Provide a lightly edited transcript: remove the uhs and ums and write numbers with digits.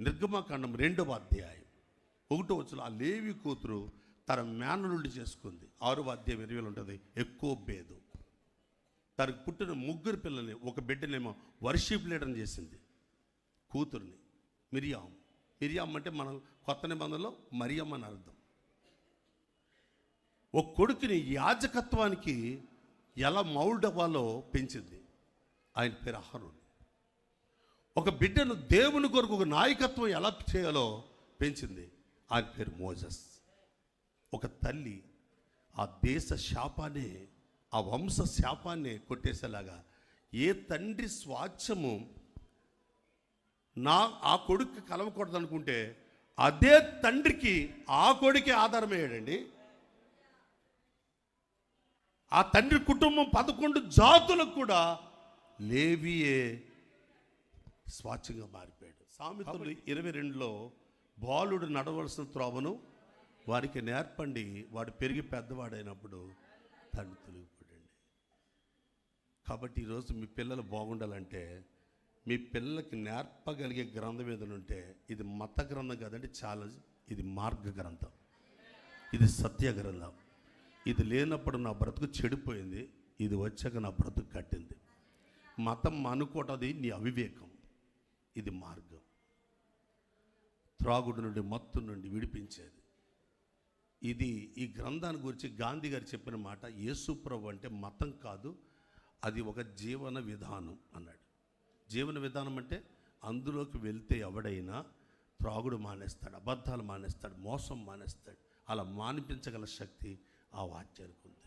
నిర్గమకాండం 2వ అధ్యాయం 1వ వచనం, ఆ లేవి కూతురు తన మేనలుండి చేసుకుంది. 6వ అధ్యాయం 20 ఉంటుంది. ఎక్కువ భేదు తనకు పుట్టిన 3 పిల్లల్ని, ఒక బిడ్డనేమో వర్షిప్ లీడర్ని చేసింది, కూతుర్ని మిరియాం అంటే మనం కొత్త నిబంధనలో మరియమ్మ అని అర్థం. ఒక కొడుకుని యాజకత్వానికి ఎలా మౌల్డ్ అవ్వాలో పెంచింది, ఆయన పేరు అహరోను. ఒక బిడ్డను దేవుని కొరకు ఒక నాయకత్వం ఎలా చేయాలో పెంచింది, ఆయన పేరు మోజెస్. ఒక తల్లి ఆ దేశ శాపాన్ని, ఆ వంశ శాపాన్ని కొట్టేసేలాగా, ఏ తండ్రి స్వాచ్ఛము ఆ కొడుకు కలవకూడదు అనుకుంటే అదే తండ్రికి ఆ కొడుకే ఆధారమయ్యాడండి. ఆ తండ్రి కుటుంబం 11 జాతులకు కూడా లేవియే స్వాచ్ఛంగా మారిపోయాడు. సామెతలు 22లో బాలుడు నడవలసిన త్రోవను వారికి నేర్పండి, వాడు పెరిగి పెద్దవాడైనప్పుడు తండ్రి తొలగిపోయాడండి. కాబట్టి ఈరోజు మీ పిల్లలు బాగుండాలంటే మీ పిల్లలకి నేర్పగలిగే గ్రంథం ఏదైనా ఉంటే ఇది మత గ్రంథం కాదండి, ఛాలెంజ్. ఇది మార్గ గ్రంథం, ఇది సత్య గ్రంథం. ఇది లేనప్పుడు నా బ్రతుకు చెడిపోయింది, ఇది వచ్చాక నా బ్రతుకు కట్టింది. మతం అనుకోవటది నీ అవివేకం, ఇది మార్గం. త్రాగుడు నుండి, మత్తు నుండి విడిపించేది ఇది. ఈ గ్రంథాన్ని గురించి గాంధీ గారు చెప్పిన మాట, యేసుప్రభు అంటే మతం కాదు, అది ఒక జీవన విధానం అన్నాడు. జీవన విధానం అంటే అందులోకి వెళ్తే ఎవడైనా త్రాగుడు మానేస్తాడు, అబద్ధాలు మానేస్తాడు, మోసం మానేస్తాడు. అలా మానిపించగల శక్తి ఆ వాక్యానికి ఉంది.